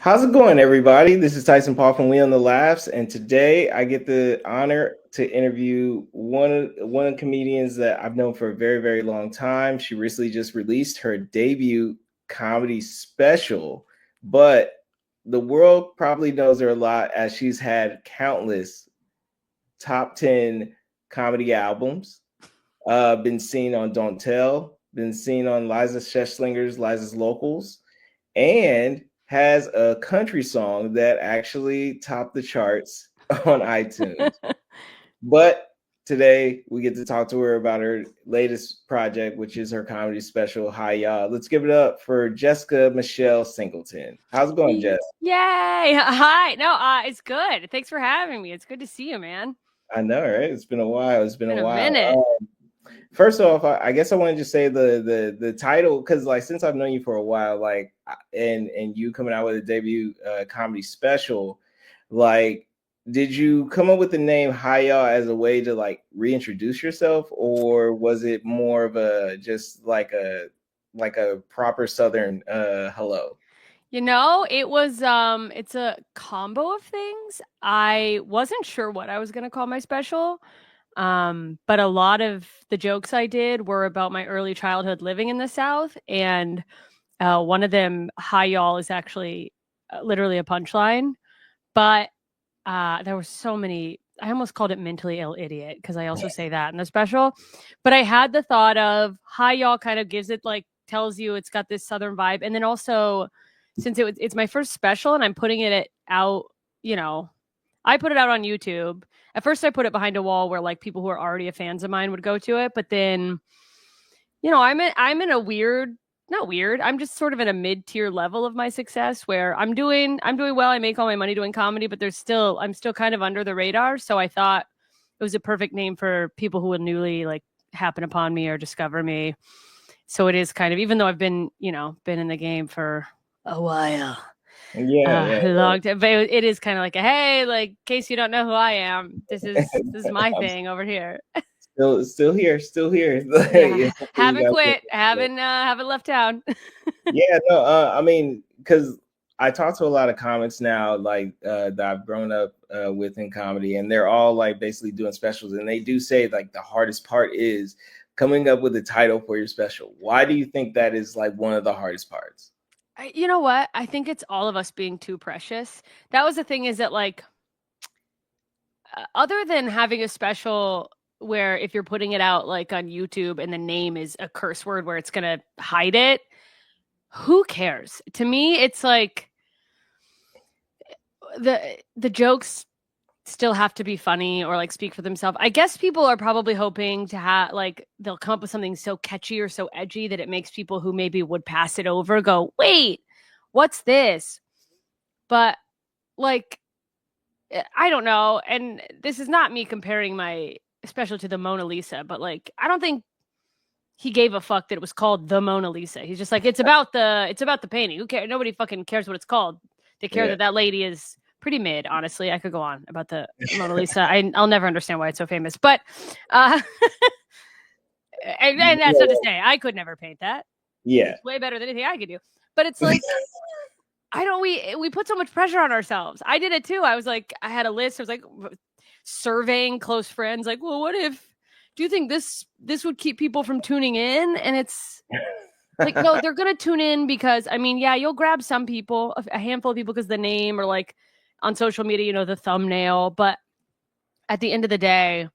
How's it going, everybody? This is Tyson Paul from We on the Laughs, and today I get the honor to interview one of the comedians that I've known for a very, very long time. She recently just released her debut comedy special, but the world probably knows her a lot as she's had countless top 10 comedy albums, been seen on Don't Tell, been seen on Liza Scheslinger's Liza's Locals, and has a country song that actually topped the charts on iTunes. But today we get to talk to her about her latest project, which is her comedy special, Hi Y'all. Let's give it up for Jessica Michelle Singleton. How's it going, Jess? Yay. Hi. No, it's good. Thanks for having me. It's good to see you, man. I know, right? It's been a while. It's been a while. Minute. First off, I guess I wanted to say the title, because like since I've known you for a while, like and you coming out with a debut comedy special, like did you come up with the name Hi Y'all as a way to like reintroduce yourself, or was it more of a just like a proper Southern hello? It was it's a combo of things. I wasn't sure what I was gonna call my special. But a lot of the jokes I did were about my early childhood living in the South, and one of them, "Hi y'all," is actually literally a punchline. But there were so many. I almost called it mentally ill idiot because I also say that in the special. But I had the thought of "Hi y'all" kind of gives it like tells you it's got this Southern vibe, and then also since it's my first special and I'm putting it out, I put it out on YouTube. At first, I put it behind a wall where like people who are already fans of mine would go to it. But then, I'm in a weird, not weird. I'm just sort of in a mid tier level of my success where I'm doing well. I make all my money doing comedy, but I'm still kind of under the radar. So I thought it was a perfect name for people who would newly like happen upon me or discover me. So it is kind of, even though I've been in the game for a while. Yeah. Long time, but it is kind of like a hey, like in case you don't know who I am, this is my thing over here. Still here, still here. Yeah, haven't quit, haven't left town. Yeah, no, I mean, because I talk to a lot of comics now, like that I've grown up with in comedy, and they're all like basically doing specials, and they do say like the hardest part is coming up with a title for your special. Why do you think that is like one of the hardest parts? You know what? I think it's all of us being too precious. That was the thing, is that like other than having a special where if you're putting it out like on YouTube and the name is a curse word where it's gonna hide it, who cares? To me, it's like the jokes still have to be funny or like speak for themselves. I guess people are probably hoping to have like they'll come up with something so catchy or so edgy that it makes people who maybe would pass it over go, "Wait, what's this?" But like I don't know, and this is not me comparing my special to the Mona Lisa, but like I don't think he gave a fuck that it was called the Mona Lisa. He's just like it's about the painting. Who cares? Nobody fucking cares what it's called. They care that lady is pretty mid. Honestly, I could go on about the Mona Lisa. I'll never understand why it's so famous, but and that's not to say I could never paint that. Yeah, It's way better than anything I could do. But it's like I don't. We put so much pressure on ourselves. I did it too. I was like, I had a list. I was like surveying close friends. Like, well, what if? Do you think this would keep people from tuning in? And it's like, no, they're gonna tune in because I mean, yeah, you'll grab some people, a handful of people, because the name or like on social media, the thumbnail. But at the end of the day,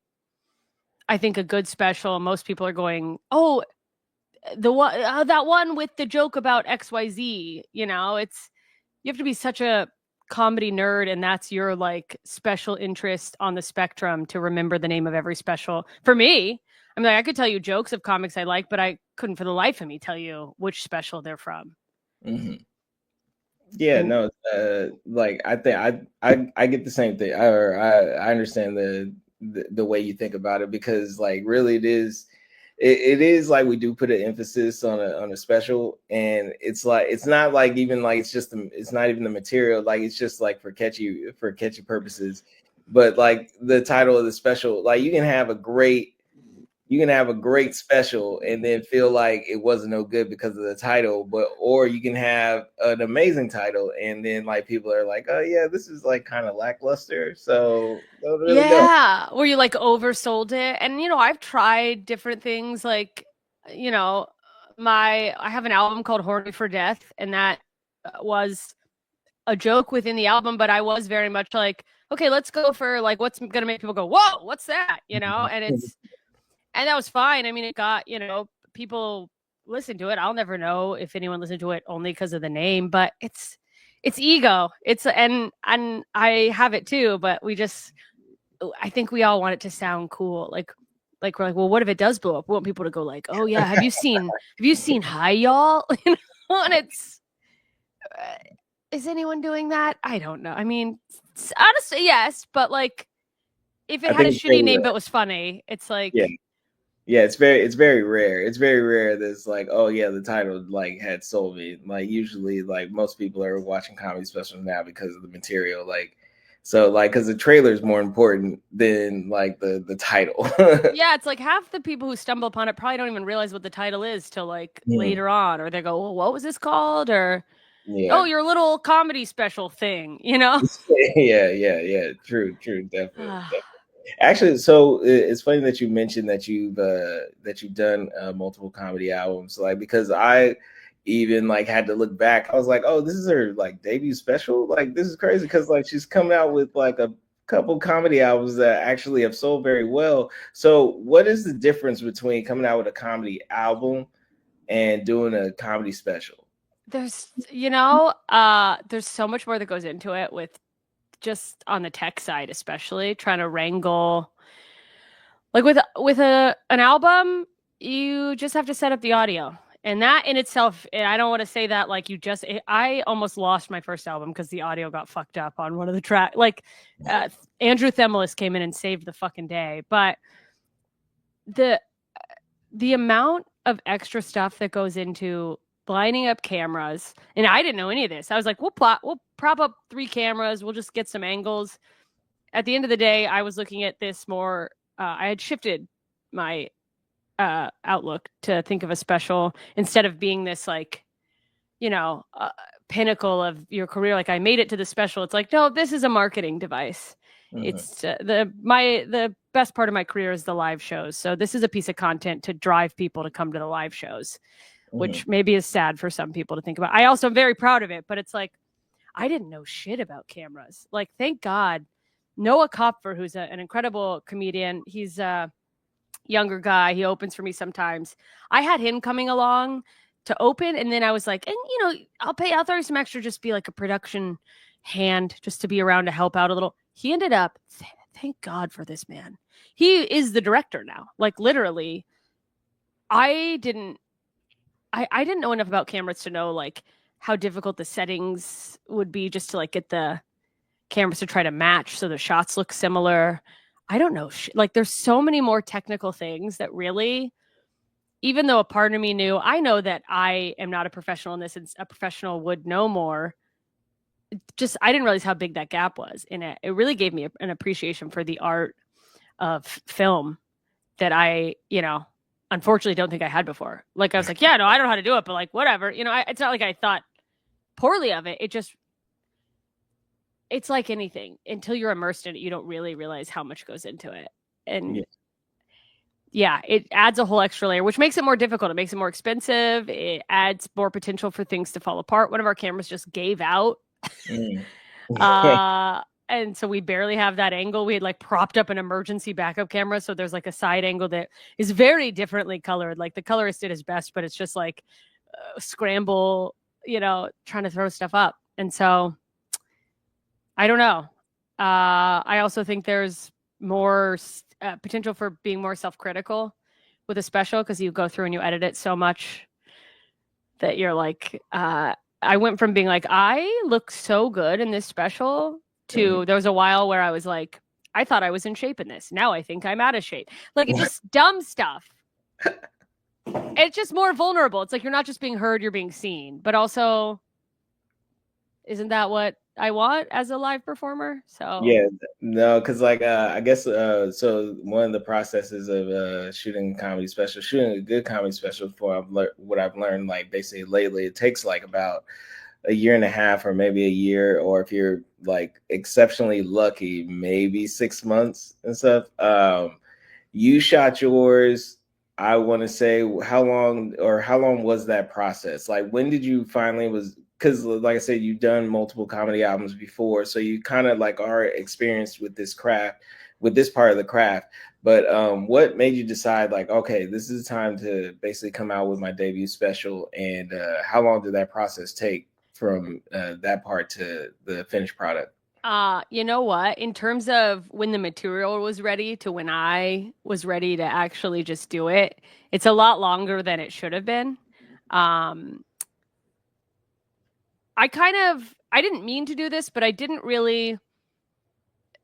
I think a good special, most people are going, oh, the one that one with the joke about XYZ. It's you have to be such a comedy nerd and that's your like special interest on the spectrum to remember the name of every special. For me, I mean, like, I could tell you jokes of comics I like, but I couldn't for the life of me tell you which special they're from. Mm-hmm. Yeah, no, like I think I get the same thing. I understand the way you think about it, because like really it is like we do put an emphasis on a special, and it's like it's not like even like it's not even the material, like it's just like for catchy purposes. But like the title of the special, like you can have a great you can have a great special and then feel like it wasn't no good because of the title, or you can have an amazing title and then like people are like, oh yeah, this is like kind of lackluster, so don't really go. Yeah, where you like oversold it. And I've tried different things like, you know, I have an album called Horny for Death, and that was a joke within the album, but I was very much like, okay, let's go for like what's gonna make people go, whoa, what's that? And that was fine. I mean, it got, people listen to it. I'll never know if anyone listened to it only because of the name, but it's ego. And I have it too, but I think we all want it to sound cool. Like we're like, well, what if it does blow up? We want people to go like, oh yeah, have you seen Hi Y'all? And it's is anyone doing that? I don't know. I mean, honestly, yes, but like if it I had a think shitty name but was funny, it's like yeah. Yeah, it's very rare. It's very rare that it's like, oh yeah, the title like had sold me. Like usually, like most people are watching comedy specials now because of the material. Like, so like because the trailer is more important than like the title. yeah, it's like half the people who stumble upon it probably don't even realize what the title is till like later on, or they go, well, what was this called? Or oh, your little comedy special thing, Yeah. True, definitely. Actually, so it's funny that you mentioned that you've done multiple comedy albums, like because I even like had to look back. I was like, oh, this is her like debut special. Like this is crazy because like she's coming out with like a couple comedy albums that actually have sold very well. So, what is the difference between coming out with a comedy album and doing a comedy special? There's there's so much more that goes into it with just on the tech side, especially trying to wrangle like with an album, you just have to set up the audio. And that in itself, and I don't want to say that like I almost lost my first album because the audio got fucked up on one of the tracks. Like Andrew Themelis came in and saved the fucking day. But the amount of extra stuff that goes into lining up cameras, and I didn't know any of this. I was like, we'll prop up 3 cameras, we'll just get some angles. At the end of the day, I was looking at this more. I had shifted my outlook to think of a special instead of being this like, pinnacle of your career. Like I made it to the special. It's like, no, this is a marketing device. Mm-hmm. It's the best part of my career is the live shows. So this is a piece of content to drive people to come to the live shows, which maybe is sad for some people to think about. I also am very proud of it, but it's like, I didn't know shit about cameras. Like, thank God, Noah Kopfer, who's an incredible comedian. He's a younger guy. He opens for me sometimes. I had him coming along to open, and then I was like, and I'll throw you some extra, just be like a production hand, just to be around to help out a little. He ended up, thank God for this man. He is the director now. Like literally, I didn't know enough about cameras to know like how difficult the settings would be just to like get the cameras to try to match so the shots look similar. I don't know. Like there's so many more technical things that really, even though a part of me knew, I know that I am not a professional in this, and a professional would know more. Just, I didn't realize how big that gap was in it. It really gave me an appreciation for the art of film that I, unfortunately don't think I had before. Like I was like, yeah, no, I don't know how to do it, but like, whatever, it's not like I thought poorly of it. It's like anything, until you're immersed in it, you don't really realize how much goes into it. And yeah, it adds a whole extra layer, which makes it more difficult. It makes it more expensive. It adds more potential for things to fall apart. One of our cameras just gave out. And so we barely have that angle. We had like propped up an emergency backup camera. So there's like a side angle that is very differently colored. Like the colorist did his best, but it's just like scramble, trying to throw stuff up. And so I don't know. I also think there's more potential for being more self-critical with a special, because you go through and you edit it so much that you're like, I went from being like, I look so good in this special to there was a while where I was like, I thought I was in shape in this. Now I think I'm out of shape. Like it's just dumb stuff. It's just more vulnerable. It's like you're not just being heard, you're being seen. But also, isn't that what I want as a live performer. So Yeah, no, because like I guess so one of the processes of shooting a comedy special, shooting a good comedy special for what I've learned like basically lately, it takes like about a year and a half or maybe a year, or if you're like exceptionally lucky, maybe 6 months and stuff. You shot yours. I want to say how long was that process? Like when did you finally was because like I said, you've done multiple comedy albums before, so you kind of like are experienced with this craft, with this part of the craft. But what made you decide like, okay, this is time to basically come out with my debut special, and how long did that process take from that part to the finished product? you know what? In terms of when the material was ready to when I was ready to actually just do it, it's a lot longer than it should have been. Um, I didn't mean to do this, but I didn't really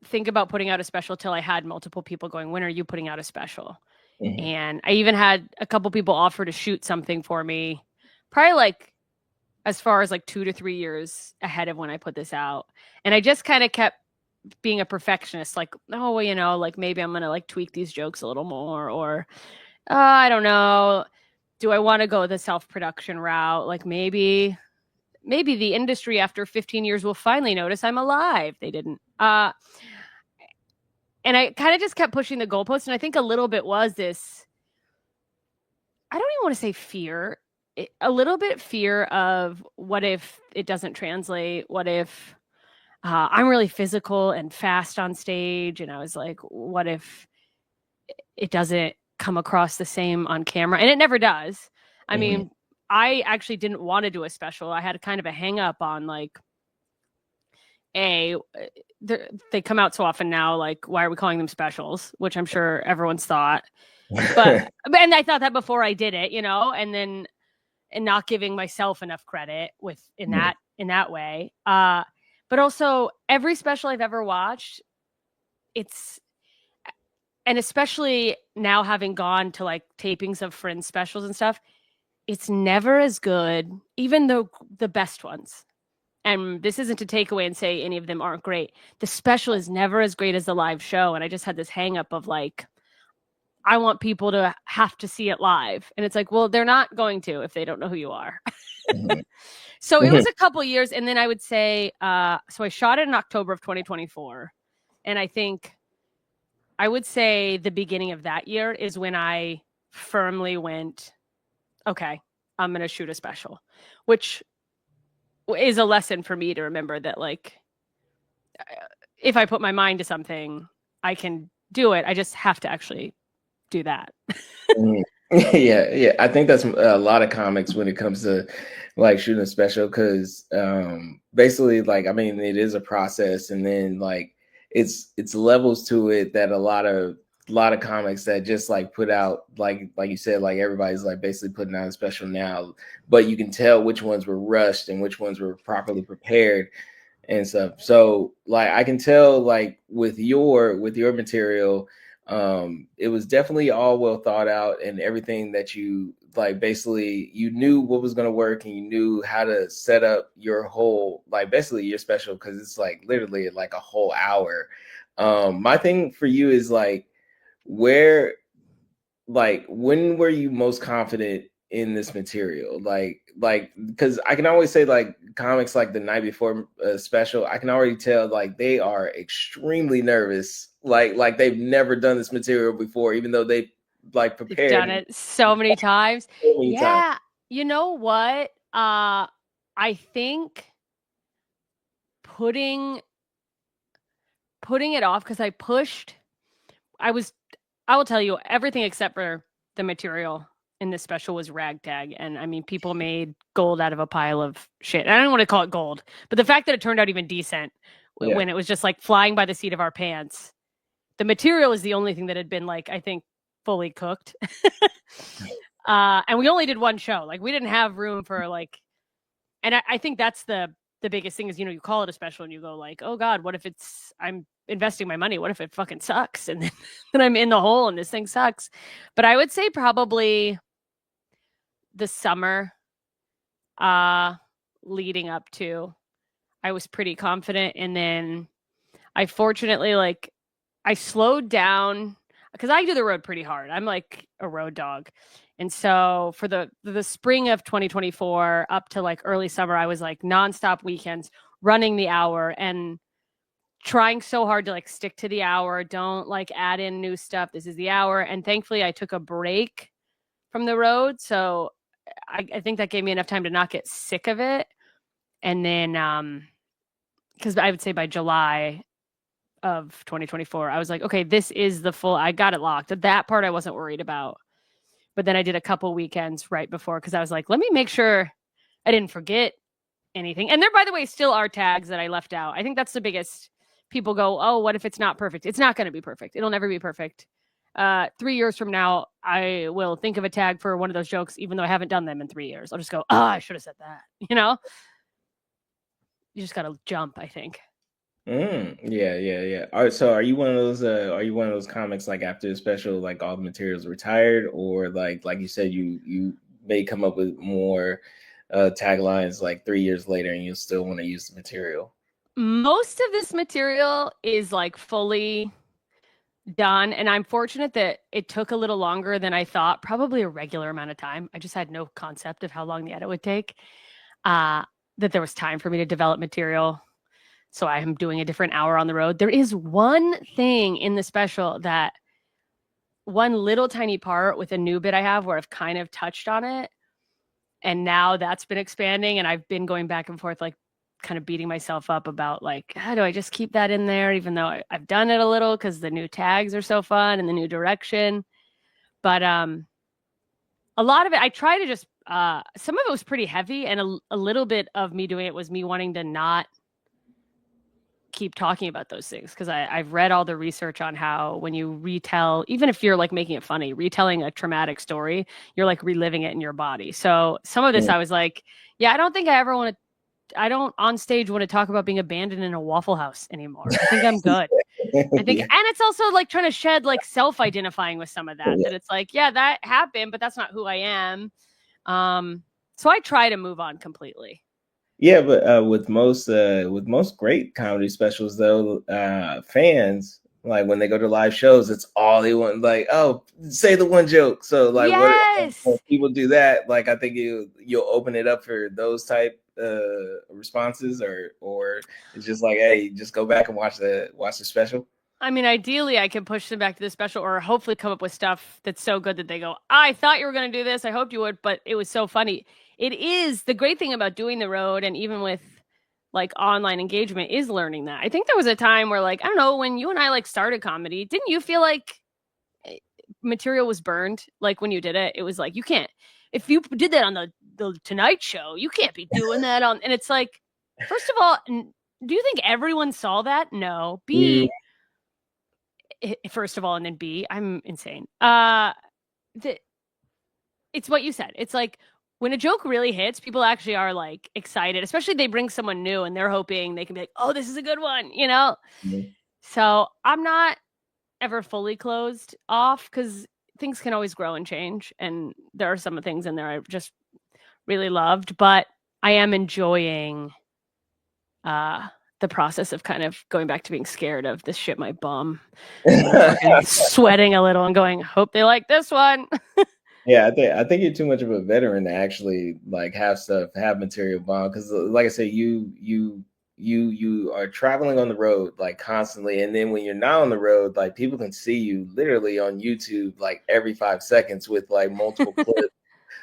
think about putting out a special till I had multiple people going, "When are you putting out a special?" Mhm. And I even had a couple people offer to shoot something for me, probably like as far as like 2 to 3 years ahead of when I put this out. And I just kind of kept being a perfectionist, like, oh, well, like maybe I'm gonna like tweak these jokes a little more, or I don't know, do I want to go the self-production route? Like maybe the industry after 15 years will finally notice I'm alive. They didn't. And I kind of just kept pushing the goalpost, and I think a little bit was this. I don't even want to say fear. A little bit fear of what if it doesn't translate? What if I'm really physical and fast on stage? And I was like, what if it doesn't come across the same on camera? And it never does. I Mhm. mean, I actually didn't want to do a special. I had kind of a hang up on like, a they come out so often now, like why are we calling them specials, which I'm sure everyone's thought, but and I thought that before I did it, and not giving myself enough credit with Mhm. in that way. But also every special I've ever watched, it's and especially now having gone to like tapings of Friends specials and stuff, it's never as good, even though the best ones. And this isn't to take away and say any of them aren't great. The special is never as great as the live show. And I just had this hang up of like, I want people to have to see it live. And it's like, well, they're not going to if they don't know who you are. Mhm. So it Mhm. was a couple years. And then I would say, so I shot it in October of 2024. And I think I would say the beginning of that year is when I firmly went, okay, I'm going to shoot a special, which is a lesson for me to remember that, like, if I put my mind to something, I can do it. I just have to actually do that. Mhm. Yeah, yeah. I think that's a lot of comics when it comes to like shooting a special because basically like I mean it is a process and then like it's levels to it that a lot of comics that just like put out like you said like everybody's like basically putting out a special now, but you can tell which ones were rushed and which ones were properly prepared and stuff. So like I can tell like with your material, it was definitely all well thought out and everything that you like basically you knew what was gonna work and you knew how to set up your whole like basically your special because it's like literally like a whole hour. My thing for you is where like when were you most confident in this material like because I can always say like comics like the night before special I can already tell like they are extremely nervous like they've never done this material before even though they like They've prepared done it so many times. so many times. Yeah. You know what? I think putting putting it off because I was I will tell you everything except for the material in this special was ragtag. And I mean, people made gold out of a pile of shit. And I don't want to call it gold, but the fact that it turned out even decent Yeah. when it was just like flying by the seat of our pants. The material is the only thing that had been like, I think, fully cooked. And we only did one show. Like we didn't have room for like, and I think that's the biggest thing is, you call it a special and you go like, oh God, what if I'm investing my money? What if it fucking sucks? And then I'm in the hole and this thing sucks. But I would say probably the summer uh leading up to. I was pretty confident. And then I fortunately, like, I slowed down because I do the road pretty hard. I'm like a road dog. And so for the spring of 2024 up to like early summer, I was like nonstop weekends running the hour and trying so hard to like stick to the hour. Don't like add in new stuff. This is the hour. And thankfully I took a break from the road. So I think that gave me enough time to not get sick of it. And then because I would say by July of 2024, I was like, okay, this is the full, I got it locked. That part I wasn't worried about. But then I did a couple weekends right before because I was like, let me make sure I didn't forget anything. And there, by the way, still are tags that I left out. I think that's the biggest. People go, oh, what if it's not perfect? It's not going to be perfect. It'll never be perfect. 3 years from now, I will think of a tag for one of those jokes, even though I haven't done them in 3 years. I'll just go, oh, I should have said that. You know, you just got to jump, I think. Yeah, yeah, yeah. All right, so are you one of those? Are you one of those comics like after the special, like all the materials retired, or like you said, you may come up with more taglines like 3 years later, and you still want to use the material? Most of this material is like fully done, and I'm fortunate that it took a little longer than I thought, probably a regular amount of time. I just had no concept of how long the edit would take. Uh, that there was time for me to develop material. So I am doing a different hour on the road. There is one thing in the special that one little tiny part with a new bit I have where I've kind of touched on it. And now that's been expanding. And I've been going back and forth, like kind of beating myself up about like, how do I just keep that in there, even though I've done it a little because the new tags are so fun and the new direction. But a lot of it, I try to just, some of it was pretty heavy. And a little bit of me doing it was me wanting to not keep talking about those things because I've read all the research on how when you retell, even if you're like making it funny, retelling a traumatic story, you're like reliving it in your body. So some of this I was like, yeah, I don't think I ever want to, I don't on stage want to talk about being abandoned in a Waffle House anymore. I think I'm good. I think, Yeah, and it's also like trying to shed like self-identifying with some of that, yeah. that it's like, yeah, that happened, but that's not who I am. So I try to move on completely. Yeah, but with most great comedy specials though, fans like when they go to live shows, it's all they want. Like, oh, say the one joke. So like, what when Yes. people do that? Like, I think you'll open it up for those type responses, or it's just like, hey, just go back and watch the special. I mean, ideally, I could push them back to the special or hopefully come up with stuff that's so good that they go, I thought you were going to do this. I hoped you would, but it was so funny. It is the great thing about doing the road and even with like online engagement is learning that. I think there was a time where, like, I don't know, when you and I like started comedy, didn't you feel like material was burned? Like when you did it, it was like, you can't, if you did that on the Tonight Show, you can't be doing that on, and it's like, first of all, do you think everyone saw that? No. Mm. B, first of all, and then B, I'm insane. It's what you said. It's like when a joke really hits, people actually are like excited, especially they bring someone new and they're hoping they can be like, oh, this is a good one, you know? Mm. So I'm not ever fully closed off because things can always grow and change. And there are some things in there I just really loved, but I am enjoying uh the process of kind of going back to being scared of this shit my bum and sweating a little and going, hope they like this one. Yeah, I think you're too much of a veteran to actually like have material bomb because, like I said, you are traveling on the road like constantly, and then when you're not on the road, like people can see you literally on YouTube like every 5 seconds with like multiple clips.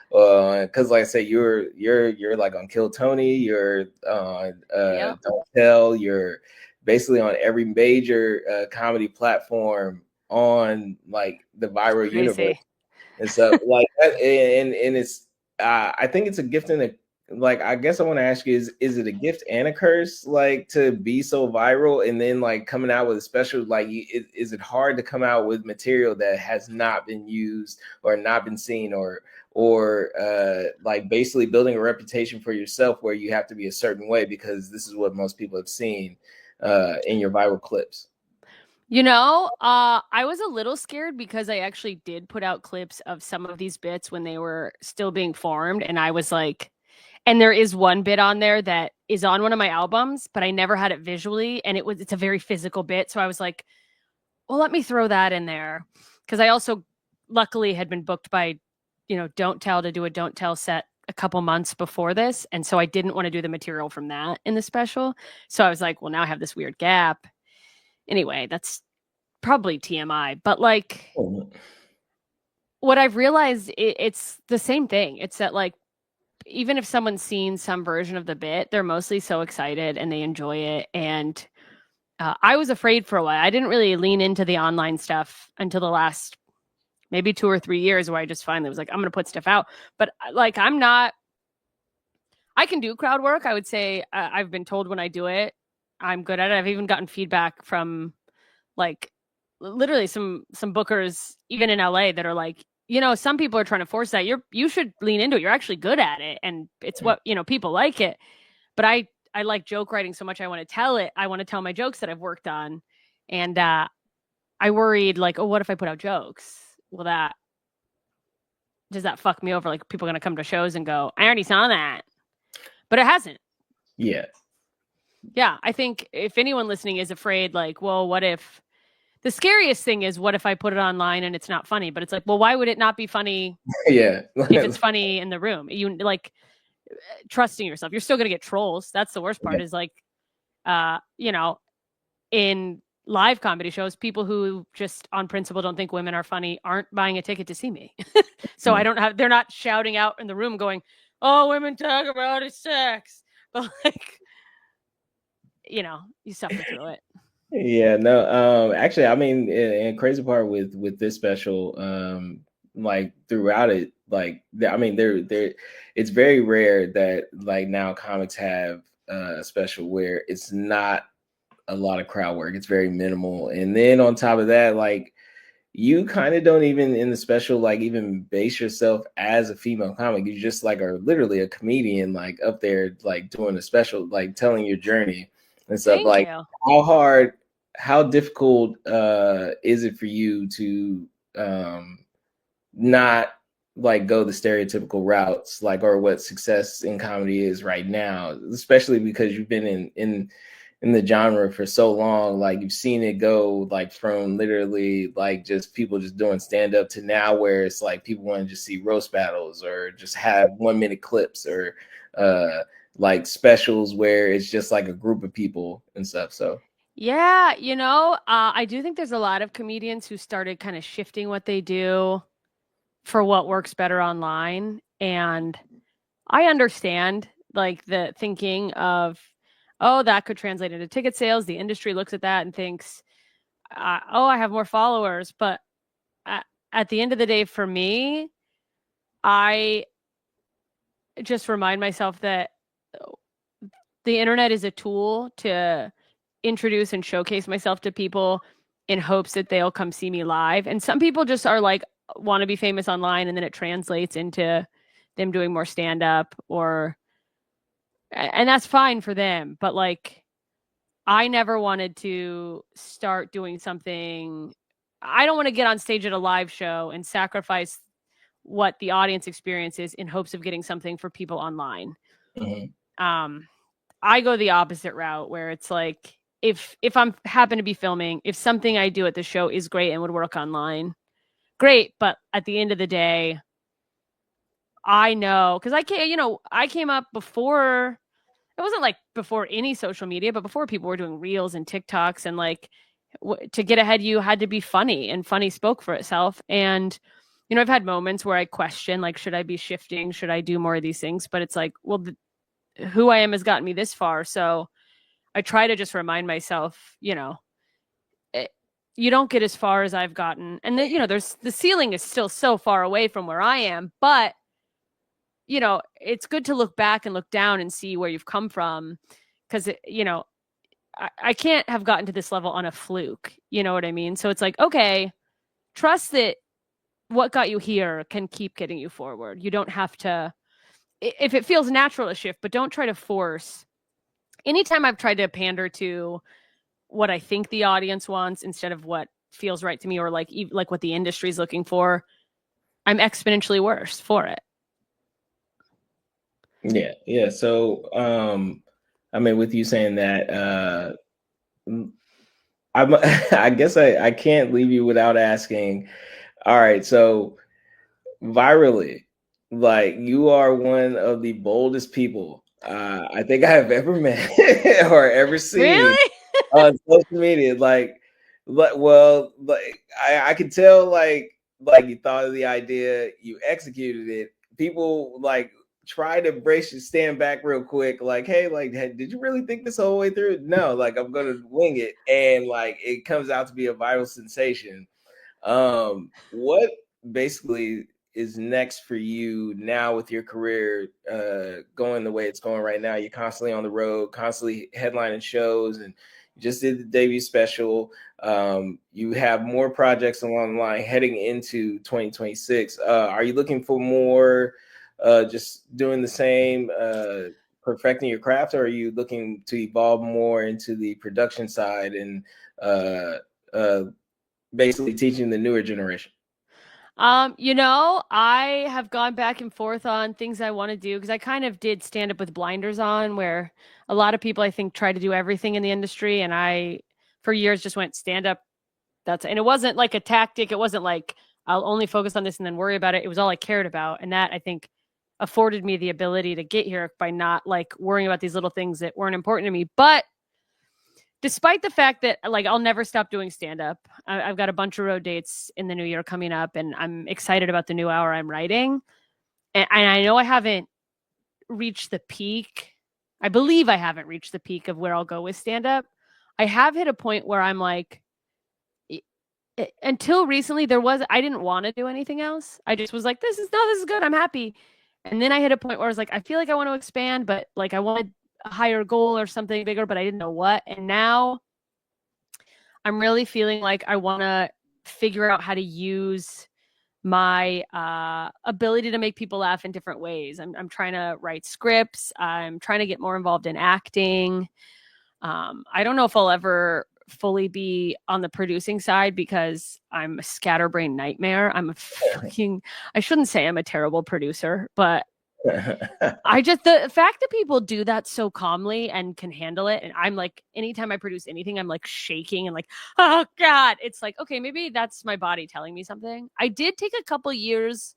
Because like I said, you're like on Kill Tony, you're on Yep. Don't Tell, you're basically on every major comedy platform on like the It's viral universe crazy. and stuff like that. And it's I think it's a gift and a like I guess I want to ask you is it a gift and a curse like to be so viral and then like coming out with a special like is it hard to come out with material that has not been used or not been seen or like basically building a reputation for yourself where you have to be a certain way because this is what most people have seen in your viral clips. You know, I was a little scared because I actually did put out clips of some of these bits when they were still being formed, and I was like, And there is one bit on there that is on one of my albums, but I never had it visually, and it's a very physical bit. So I was like, well, let me throw that in there, because I also luckily had been booked by, Don't Tell to do a Don't Tell set a couple months before this, and so I didn't want to do the material from that in the special. So I was like, well, now I have this weird gap. Anyway, that's probably TMI, but like Oh, what I've realized, it's the same thing. It's that like even if someone's seen some version of the bit, they're mostly so excited and they enjoy it. And I was afraid for a while. I didn't really lean into the online stuff until the last maybe 2 or 3 years, where I just finally was like, I'm going to put stuff out. But like, I can do crowd work. I would say I've been told when I do it, I'm good at it. I've even gotten feedback from like literally some bookers, even in LA, that are like, some people are trying to force that. You should lean into it. You're actually good at it. And it's what, people like it. But I like joke writing so much. I want to tell it. I want to tell my jokes that I've worked on. And I worried like, oh, what if I put out jokes? Well, does that fuck me over? Like, people are going to come to shows and go, I already saw that. But it hasn't. yeah. Yeah. I think if anyone listening is afraid, like, well, what if the scariest thing is, what if I put it online and it's not funny? But it's like, well, why would it not be funny Yeah. if it's funny in the room? You like trusting yourself. You're still going to get trolls. That's the worst part, is like, in live comedy shows, people who just on principle don't think women are funny aren't buying a ticket to see me. So they're not shouting out in the room going, oh, women talk about is sex. But like, you suffer through it. Yeah, no, actually, I mean, and crazy part with this special, like throughout it, like, I mean, there, it's very rare that like now comics have a special where it's not a lot of crowd work. It's very minimal, and then on top of that, like, you kind of don't even in the special like even base yourself as a female comic. You just like are literally a comedian, like up there, like doing a special, like telling your journey and stuff. Thank Like, you. how difficult is it for you to not like go the stereotypical routes, like, or what success in comedy is right now, especially because you've been in the genre for so long, like you've seen it go like from literally like just people just doing stand up to now where it's like people want to just see roast battles or just have 1 minute clips or like specials where it's just like a group of people and stuff. So Yeah, I do think there's a lot of comedians who started kind of shifting what they do for what works better online. And I understand like the thinking of, oh, that could translate into ticket sales. The industry looks at that and thinks, oh, I have more followers. But at the end of the day, for me, I just remind myself that the internet is a tool to introduce and showcase myself to people in hopes that they'll come see me live. And some people just are like, want to be famous online, and then it translates into them doing more stand up, and that's fine for them. But like, I never wanted to start doing something. I don't want to get on stage at a live show and sacrifice what the audience experience is in hopes of getting something for people online. I go the opposite route, where it's like, if I'm happen to be filming, if something I do at the show is great and would work online, great. But at the end of the day, I know, because I came up before. It wasn't like before any social media, but before people were doing reels and TikToks, and like to get ahead, you had to be funny, and funny spoke for itself. And I've had moments where I question, like, should I be shifting? Should I do more of these things? But it's like, well, who I am has gotten me this far, so I try to just remind myself, you don't get as far as I've gotten, and then there's the ceiling is still so far away from where I am, but it's good to look back and look down and see where you've come from, because I can't have gotten to this level on a fluke. You know what I mean? So it's like, okay, trust that what got you here can keep getting you forward. You don't have to, if it feels natural to shift, but don't try to force. Anytime I've tried to pander to what I think the audience wants instead of what feels right to me, or like what the industry's looking for, I'm exponentially worse for it. Yeah. So, I mean, with you saying that, I'm, I guess I can't leave you without asking. All right, so virally, like you are one of the boldest people I think I have ever met or ever seen Really? on social media. Well, like I could tell, like you thought of the idea, you executed it. People like try to brace you, stand back real quick, like, hey, like, hey, did you really think this whole way through? No, like I'm gonna wing it, and like it comes out to be a viral sensation. What basically is next for you now with your career going the way it's going right now? You're constantly on the road, constantly headlining shows, and you just did the debut special. You have more projects along the line heading into 2026. Are you looking for more, just doing the same, perfecting your craft, or are you looking to evolve more into the production side and uh, uh, basically teaching the newer generation? I have gone back and forth on things I want to do because I kind of did stand up with blinders on, where a lot of people I think try to do everything in the industry, and I for years just went stand up. And it wasn't like a tactic. It wasn't like I'll only focus on this and then worry about it. It was all I cared about, and that I think afforded me the ability to get here by not like worrying about these little things that weren't important to me. But despite the fact that like I'll never stop doing stand up. I've got a bunch of road dates in the new year coming up, and I'm excited about the new hour I'm writing. And I know I haven't reached the peak. I believe I haven't reached the peak of where I'll go with stand up. I have hit a point where I'm like, until recently, I didn't want to do anything else. I just was like, this is good. I'm happy. And then I hit a point where I was like, I feel like I want to expand, but like I wanted a higher goal or something bigger, but I didn't know what. And now I'm really feeling like I want to figure out how to use my ability to make people laugh in different ways. I'm trying to write scripts. I'm trying to get more involved in acting. I don't know if I'll ever fully be on the producing side because I'm a scatterbrain nightmare. I shouldn't say I'm a terrible producer, but the fact that people do that so calmly and can handle it, and I'm like, anytime I produce anything, I'm like shaking and like, oh God, it's like, okay, maybe that's my body telling me something. I did take a couple years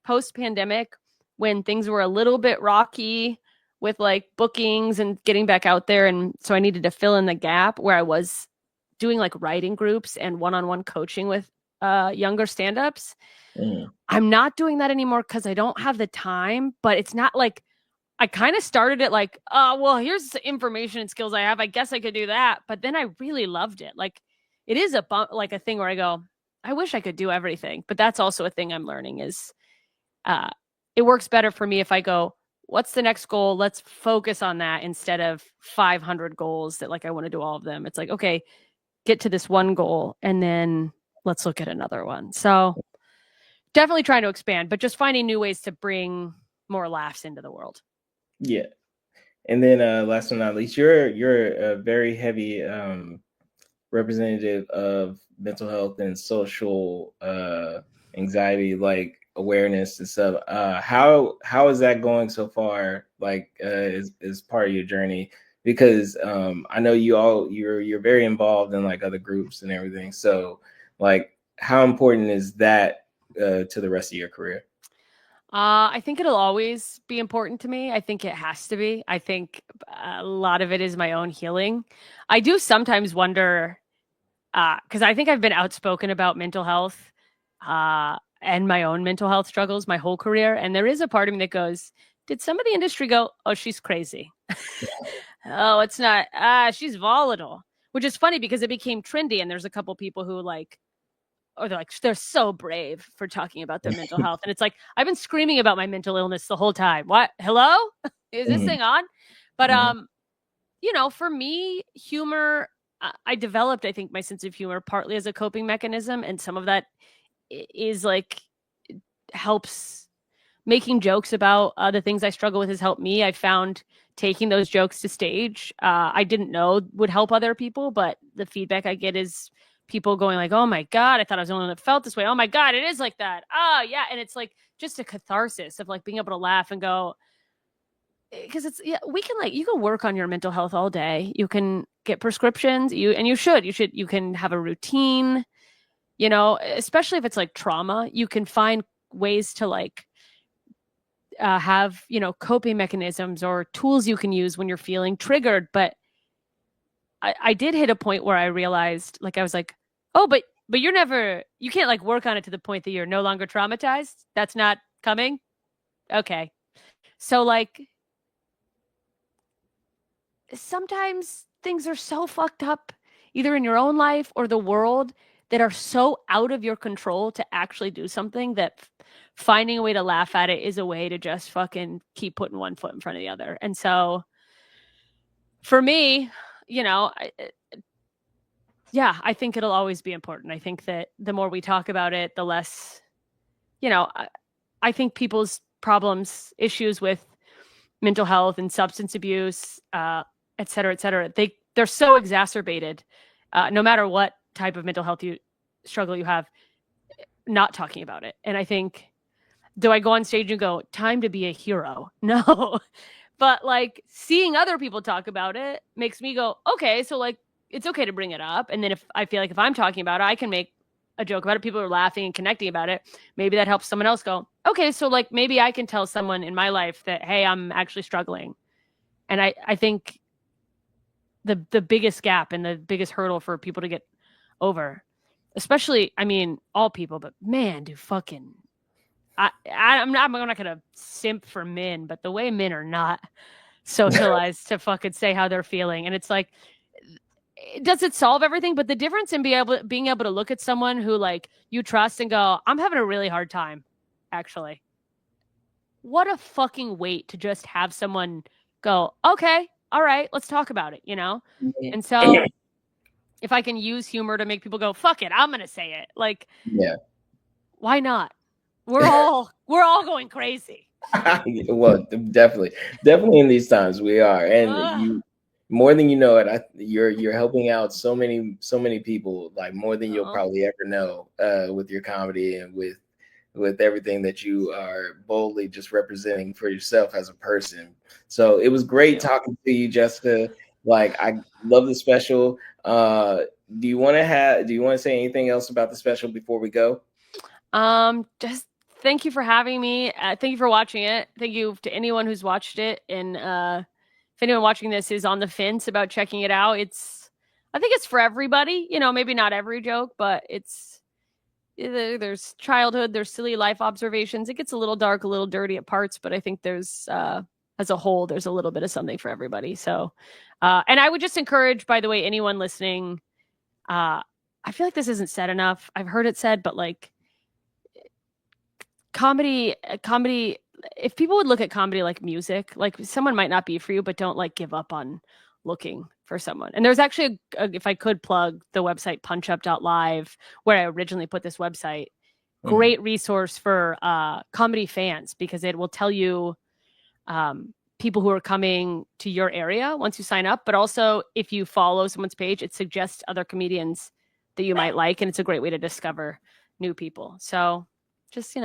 post pandemic when things were a little bit rocky with like bookings and getting back out there. And so I needed to fill in the gap where I was doing like writing groups and one on one coaching with younger stand ups. Mm. I'm not doing that anymore because I don't have the time, but it's not like I kind of started it like, well, here's the information and skills I have. I guess I could do that. But then I really loved it. Like it is like a thing where I go, I wish I could do everything. But that's also a thing I'm learning is uh, it works better for me if I go, what's the next goal? Let's focus on that instead of 500 goals that like I want to do all of them. It's like, okay, get to this one goal and then let's look at another one. So definitely trying to expand, but just finding new ways to bring more laughs into the world. Yeah. And then last but not least, you're a very heavy representative of mental health and social anxiety, like awareness and stuff. How is that going so far? Like is part of your journey? Because I know you're very involved in like other groups and everything. So like, how important is that to the rest of your career? I think it'll always be important to me. I think it has to be. I think a lot of it is my own healing. I do sometimes wonder, because I think I've been outspoken about mental health and my own mental health struggles my whole career. And there is a part of me that goes, did some of the industry go, oh, she's crazy? Oh, it's not, she's volatile, which is funny because it became trendy. And there's a couple people who like, or they're so brave for talking about their mental health. And it's like, I've been screaming about my mental illness the whole time. What? Hello? Is this Mhm, thing on? But, mhm. for me, humor, I developed, I think, my sense of humor partly as a coping mechanism. And some of that is like, helps making jokes about the things I struggle with has helped me. I found taking those jokes to stage, I didn't know would help other people, but the feedback I get is people going like, "Oh my God, I thought I was the only one that felt this way. Oh my God, it is like that." Oh yeah, and it's like just a catharsis of like being able to laugh and go, because it's, yeah, we can, like, you can work on your mental health all day. You can get prescriptions. You can have a routine, you know, especially if it's like trauma. You can find ways to, like, have, you know, coping mechanisms or tools you can use when you're feeling triggered. But I did hit a point where I realized, like, I was like, oh, but you can't, like, work on it to the point that you're no longer traumatized. That's not coming. Okay. So, like, sometimes things are so fucked up, either in your own life or the world, that are so out of your control to actually do something, that finding a way to laugh at it is a way to just fucking keep putting one foot in front of the other. And so for me, you know, yeah, I think it'll always be important. I think that the more we talk about it, the less, you know, I think people's problems, issues with mental health and substance abuse, et cetera, they're so exacerbated, no matter what type of mental health struggle you have, not talking about it. And I think, do I go on stage and go, time to be a hero? No. But, like, seeing other people talk about it makes me go, okay, so, like, it's okay to bring it up. And then if I feel like if I'm talking about it, I can make a joke about it. People are laughing and connecting about it. Maybe that helps someone else go, okay, so, like, maybe I can tell someone in my life that, hey, I'm actually struggling. And I think the biggest gap and the biggest hurdle for people to get over, especially, I mean, all people, but man, do fucking I'm not gonna simp for men, but the way men are not socialized to fucking say how they're feeling, and it's like, does it solve everything? But the difference in being able to look at someone who, like, you trust and go, I'm having a really hard time, actually. What a fucking weight to just have someone go, okay, all right, let's talk about it, you know? And so if I can use humor to make people go, fuck it, I'm gonna say it. Like, Yeah. why not? We're all going crazy. Well, definitely in these times we are, and Ugh. you, more than you know it, you're helping out so many people, like more than you'll Uh-huh. probably ever know, with your comedy and with everything that you are boldly just representing for yourself as a person. So it was great talking to you, Jessica. Like, I love the special. Do you want to say anything else about the special before we go? Just thank you for having me. Thank you for watching it. Thank you to anyone who's watched it. And if anyone watching this is on the fence about checking it out, I think it's for everybody. You know, maybe not every joke, but there's childhood, there's silly life observations. It gets a little dark, a little dirty at parts, but I think there's as a whole, there's a little bit of something for everybody. So, and I would just encourage, by the way, anyone listening. I feel like this isn't said enough. I've heard it said, but, like, comedy, if people would look at comedy like music, like, someone might not be for you, but don't, like, give up on looking for someone. And there's actually if I could plug the website punchup.live, where I originally put this website, great resource for comedy fans, because it will tell you people who are coming to your area once you sign up. But also, if you follow someone's page, it suggests other comedians that you might like, and it's a great way to discover new people. So just,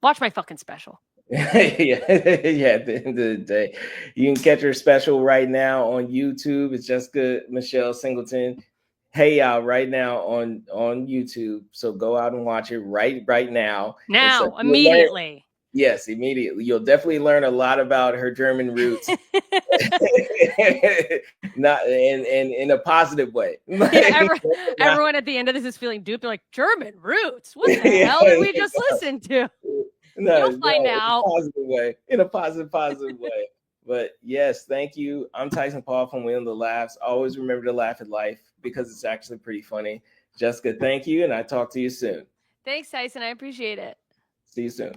watch my fucking special. Yeah, yeah. At the end of the day, you can catch her special right now on YouTube. It's Jessica Michelle Singleton. Hey, y'all, right now on YouTube. So go out and watch it right now. And so Now, immediately. Yes, immediately. You'll definitely learn a lot about her German roots. Not in a positive way. Yeah, everyone at the end of this is feeling duped. They're like, German roots? What the hell did we just listen to? No, You'll find out. In a positive way. But yes, thank you. I'm Tyson Paul from We on the Laughs. Always remember to laugh at life, because it's actually pretty funny. Jessica, thank you, and I talk to you soon. Thanks, Tyson. I appreciate it. See you soon.